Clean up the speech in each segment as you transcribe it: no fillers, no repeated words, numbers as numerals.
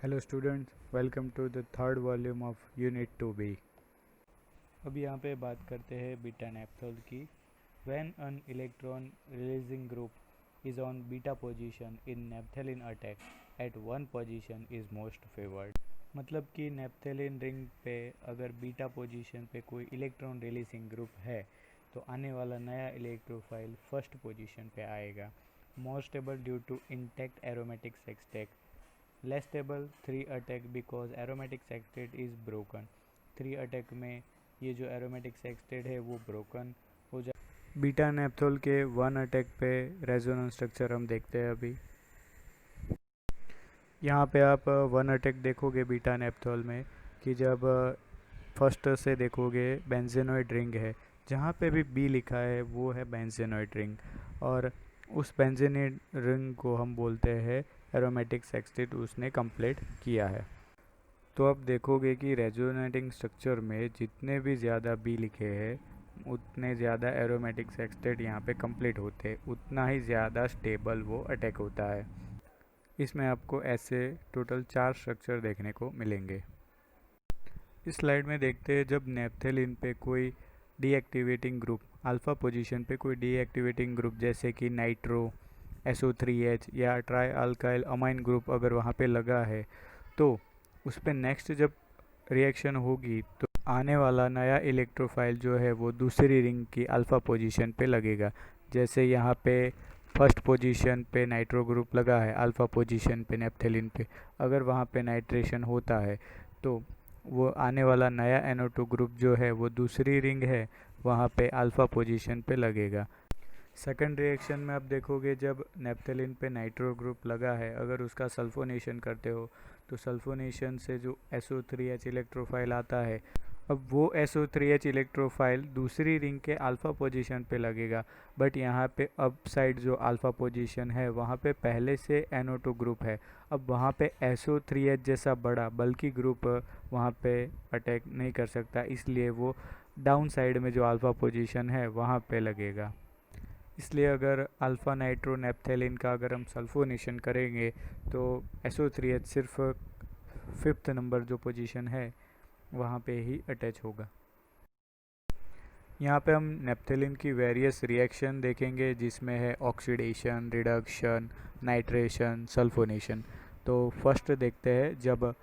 Hello students, welcome to the third volume of Unit 2B. अब यहाँ पे बात करते हैं बीटा नैप्थोल की. When an electron releasing group is on beta position in naphthalene attack, at one position is most favored. मतलब कि नैप्थेलिन ring पे अगर बीटा पोजीशन पे कोई इलेक्ट्रॉन रिलीजिंग ग्रुप है तो आने वाला नया इलेक्ट्रोफाइल फर्स्ट पोजीशन पे आएगा. More stable due to intact aromatic sextet. Less stable 3 attack because aromatic sextet is broken. 3 attack में ये जो एरोमेटिक सेक्सटेट है वो ब्रोकन हो जाए. बीटा नैप्थोल के 1 अटैक पे रेजोनेंस स्ट्रक्चर हम देखते हैं अभी. यहाँ पे आप 1 अटैक देखोगे बीटा नैप्थोल में कि जब फर्स्ट से देखोगे बेंजेनोइड रिंग है, जहाँ पे भी बी लिखा है वो है बेंजेनोइड रिंग, और उस बेंजेनोइड रिंग को हम बोलते हैं एरोमेटिक सेक्सटेट उसने कंप्लीट किया है. तो अब देखोगे कि रेजोनेटिंग स्ट्रक्चर में जितने भी ज़्यादा बी लिखे हैं उतने ज़्यादा एरोमेटिक सेक्सटेट यहाँ पे कंप्लीट होते हैं, उतना ही ज़्यादा स्टेबल वो अटैक होता है. इसमें आपको ऐसे टोटल 4 स्ट्रक्चर देखने को मिलेंगे. इस स्लाइड में देखते हैं जब नैप्थेलिन पे कोई डीएक्टिवेटिंग ग्रुप अल्फ़ा पोजीशन पे कोई डीएक्टिवेटिंग ग्रुप जैसे कि नाइट्रो SO3H या ट्राई अल्काइल अमाइन ग्रुप अगर वहाँ पे लगा है तो उस पर नेक्स्ट जब रिएक्शन होगी तो आने वाला नया इलेक्ट्रोफाइल जो है वो दूसरी रिंग की अल्फ़ा पोजीशन पे लगेगा. जैसे यहाँ पे फर्स्ट पोजीशन पे नाइट्रो ग्रुप लगा है, अल्फ़ा पोजीशन पे नैप्थेलिन पे अगर वहाँ पे नाइट्रेशन होता है तो वो आने वाला नया NO2 ग्रुप जो है वो दूसरी रिंग है वहाँ पे अल्फ़ा पोजीशन पे लगेगा. सेकंड रिएक्शन में आप देखोगे जब नैप्थेलिन पे नाइट्रो ग्रुप लगा है, अगर उसका सल्फोनेशन करते हो तो सल्फोनेशन से जो SO3H इलेक्ट्रोफाइल आता है, अब वो SO3H इलेक्ट्रोफाइल दूसरी रिंग के अल्फ़ा पोजीशन पे लगेगा. बट यहाँ पे अब साइड जो अल्फ़ा पोजीशन है वहाँ पे पहले से NO2 ग्रुप है. अब वहाँ पे SO3H जैसा बड़ा बल्कि ग्रुप वहाँ पे अटैक नहीं कर सकता, इसलिए वो डाउन साइड में जो अल्फ़ा पोजीशन है वहाँ पे लगेगा. इसलिए अगर अल्फ़ा नाइट्रो नैप्थेलिन का अगर हम सल्फोनेशन करेंगे तो SO3H सिर्फ 5th नंबर जो पोजीशन है वहाँ पे ही अटैच होगा. यहाँ पे हम नैप्थेलिन की वेरियस रिएक्शन देखेंगे जिसमें है ऑक्सीडेशन, रिडक्शन, नाइट्रेशन, सल्फोनेशन. तो फर्स्ट देखते हैं जब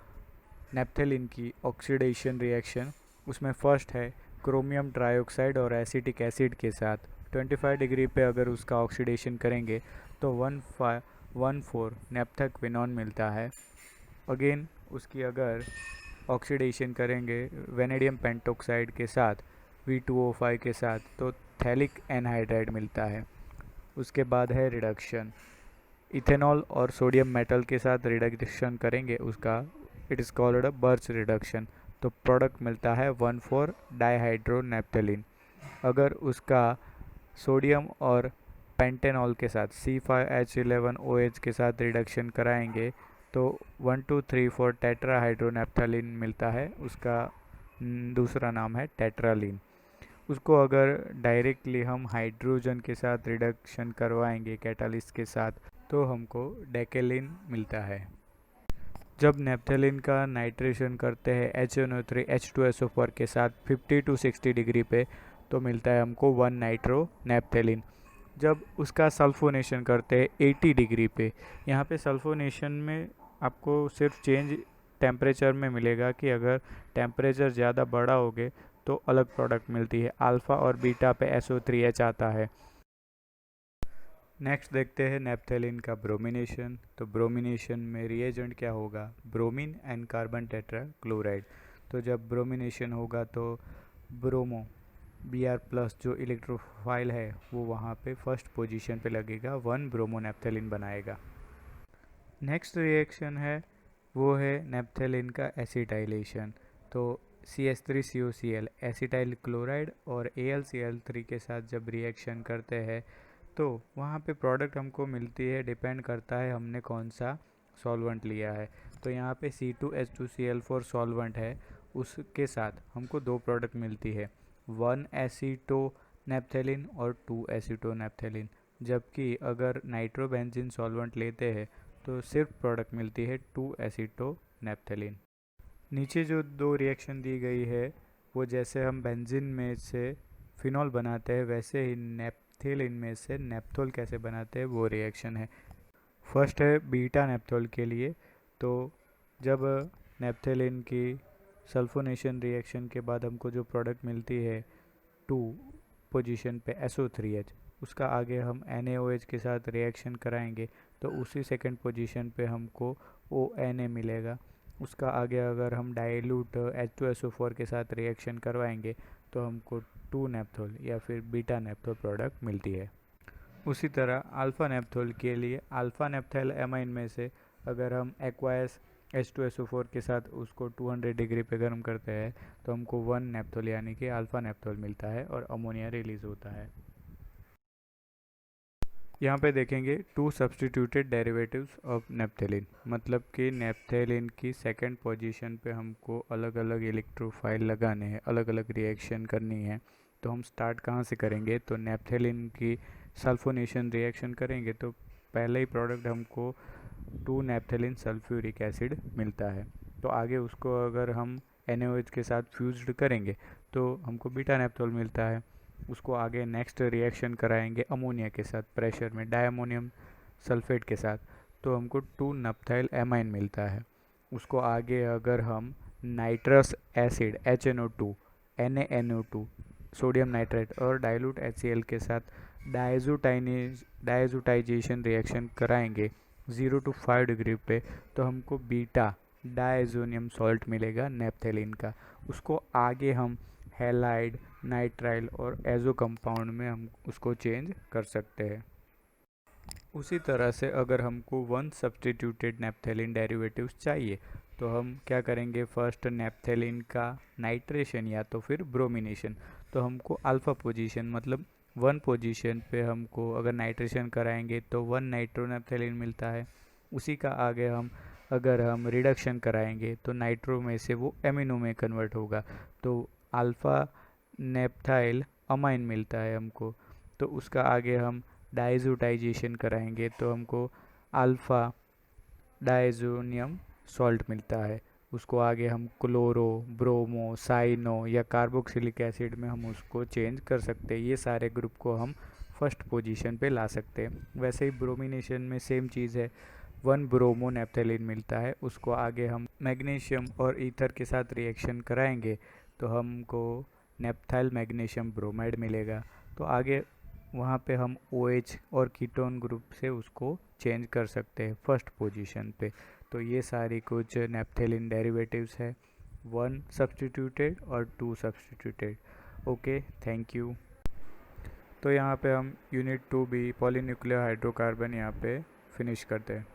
नैप्थेलिन की ऑक्सीडेशन रिएक्शन, उसमें फर्स्ट है क्रोमियम ट्राइऑक्साइड और एसिटिक एसिड के साथ 25 डिग्री पे अगर उसका ऑक्सीडेशन करेंगे तो 1,5,1,4 नैप्थक्विनॉन मिलता है. अगेन उसकी अगर ऑक्सीडेशन करेंगे वेनेडियम पेंटोक्साइड के साथ V2O5 के साथ तो थैलिक एनहाइड्राइड मिलता है. उसके बाद है रिडक्शन, इथेनॉल और सोडियम मेटल के साथ रिडक्शन करेंगे उसका, it is called a birch reduction, तो प्रोडक्ट मिलता है 1,4 डाईहाइड्रोनैप्थेलिन. अगर उसका सोडियम और पेंटेनॉल के साथ C5H11OH के साथ रिडक्शन कराएंगे तो 1,2,3,4 टेट्राहाइड्रोनैप्थेलिन मिलता है. उसका दूसरा नाम है टेट्रालिन. उसको अगर डायरेक्टली हम हाइड्रोजन के साथ रिडक्शन करवाएंगे कैटालिस्ट के साथ तो हमको डेकेलिन मिलता है. जब नैप्थेलिन का नाइट्रेशन करते हैं HNO3 H2SO4 के साथ 50 to 60 डिग्री पे तो मिलता है हमको 1 नाइट्रो नैप्थेलिन. जब उसका सल्फोनेशन करते हैं 80 डिग्री पे, यहाँ पे सल्फोनेशन में आपको सिर्फ चेंज टेम्परेचर में मिलेगा कि अगर टेम्परेचर ज़्यादा बड़ा होगे तो अलग प्रोडक्ट मिलती है. अल्फ़ा और बीटा पे SO3H आता है. नेक्स्ट देखते हैं नैप्थेलिन का ब्रोमिनेशन. तो ब्रोमिनेशन में रिएजेंट क्या होगा, bromine and carbon tetra chloride. तो जब ब्रोमिनेशन होगा तो ब्रोमो Br+ जो इलेक्ट्रोफाइल है वो वहाँ पे फर्स्ट पोजीशन पे लगेगा, 1 ब्रोमोनैप्थेलिन बनाएगा. नेक्स्ट रिएक्शन है वो है नैप्थेलिन का एसिटाइलेशन. तो CH3COCl एसिटाइल क्लोराइड और AlCl3 के साथ जब रिएक्शन करते हैं तो वहाँ पे प्रोडक्ट हमको मिलती है, डिपेंड करता है हमने कौन सा सॉल्वेंट लिया है. तो यहाँ पे C2H2Cl4 सॉल्वेंट है, उसके साथ हमको 2 प्रोडक्ट मिलती है, 1 एसीटोनैप्थेलिन और 2 एसीटोनैप्थेलिन. जबकि अगर नाइट्रोबेंजीन सॉल्वेंट लेते हैं तो सिर्फ प्रोडक्ट मिलती है 2 एसीटो नेप्थेलिन। नीचे जो दो रिएक्शन दी गई है वो जैसे हम बेंजीन में से फिनॉल बनाते हैं वैसे ही नेप्थेलिन में से नेप्थोल कैसे बनाते हैं वो रिएक्शन है। फर्स्ट है बीटा नेप्थोल के लिए। तो जब नेप्थेलिन की सल्फोनेशन रिएक्शन के बाद हमको जो प्रोडक्ट मिलती है 2 पोजीशन पे SO3H, उसका आगे हम NaOH के साथ रिएक्शन कराएंगे तो उसी सेकंड पोजीशन पे हमको ONA मिलेगा। उसका आगे अगर हम डाइल्यूट H2SO4 के साथ रिएक्शन करवाएंगे तो हमको 2 नेप्थोल या फिर बीटा नेप्थोल प्रोडक्ट मिलती है। उसी तरह अल्फ़ा नेप्थोल के लिए अल्फ़ा नेप्थाइल एमाइन में से अगर हम एक्वायस H2SO4 के साथ उसको 200 डिग्री पे गर्म करते हैं तो हमको 1 नेप्थोल यानी कि अल्फ़ा नेप्थोल मिलता है और अमोनिया रिलीज होता है। यहाँ पे देखेंगे 2 सब्सटीट्यूटेड डेरिवेटिव्स ऑफ नेप्थेलिन, मतलब कि नेप्थेलिन की सेकंड पोजीशन पे हमको अलग अलग इलेक्ट्रोफाइल लगाने हैं, अलग अलग रिएक्शन करनी है। तो हम स्टार्ट कहाँ से करेंगे, तो नेप्थेलिन की सल्फोनेशन रिएक्शन करेंगे तो पहले ही प्रोडक्ट हमको 2 नेप्थेलिन सल्फ्यूरिक एसिड मिलता है। तो आगे उसको अगर हम NaOH के साथ फ्यूज्ड करेंगे तो हमको बीटा नेप्थोल मिलता है। उसको आगे नेक्स्ट रिएक्शन कराएंगे अमोनिया के साथ प्रेशर में डायमोनियम सल्फेट के साथ तो हमको 2 नप्थाइल एमाइन मिलता है। उसको आगे अगर हम nitrous acid HNO2 NaNO2 sodium nitrate और डाइल्यूट HCl के साथ डायजोटाइजेशन रिएक्शन कराएंगे 0 to 5 डिग्री पे तो हमको बीटा डायजोनियम सॉल्ट मिलेगा नेप्थेलिन का। उसको आगे हम हैलाइड नाइट्राइल और एजो कंपाउंड में हम उसको चेंज कर सकते हैं। उसी तरह से अगर हमको 1 सब्सटीट्यूटेड नेप्थेलिन डेरिवेटिव्स चाहिए तो हम क्या करेंगे, फर्स्ट नेप्थेलिन का नाइट्रेशन या तो फिर ब्रोमिनेशन। तो हमको अल्फ़ा पोजीशन मतलब 1 पोजीशन पे हमको अगर नाइट्रेशन कराएंगे तो 1 नाइट्रोनेप्थेलिन मिलता है। उसी का आगे अगर हम रिडक्शन कराएंगे तो नाइट्रो में से वो एमिनो में कन्वर्ट होगा तो अल्फ़ा नेप्थाइल अमाइन मिलता है हमको। तो उसका आगे हम डायजोटाइजेशन कराएंगे तो हमको अल्फ़ा डायजोनियम सॉल्ट मिलता है। उसको आगे हम क्लोरो ब्रोमो साइनो या कार्बोक्सिलिक एसिड में हम उसको चेंज कर सकते हैं। ये सारे ग्रुप को हम फर्स्ट पोजीशन पे ला सकते हैं। वैसे ही ब्रोमिनेशन में सेम चीज़ है, 1 ब्रोमो नेप्थेलिन मिलता है। उसको आगे हम मैग्नीशियम और ईथर के साथ रिएक्शन कराएंगे तो हमको नेप्थाइल मैग्नीशियम ब्रोमाइड मिलेगा। तो आगे वहाँ पे हम OH और कीटोन ग्रुप से उसको चेंज कर सकते हैं फर्स्ट पोजीशन पे। तो ये सारी कुछ नेप्थेलिन डेरिवेटिव्स है, 1 सब्सटीट्यूटेड और 2 सब्सटीट्यूटेड। Okay, thank you. तो यहाँ पे हम यूनिट 2B पॉलीन्यूक्लियर हाइड्रोकार्बन यहाँ पे फिनिश करते हैं।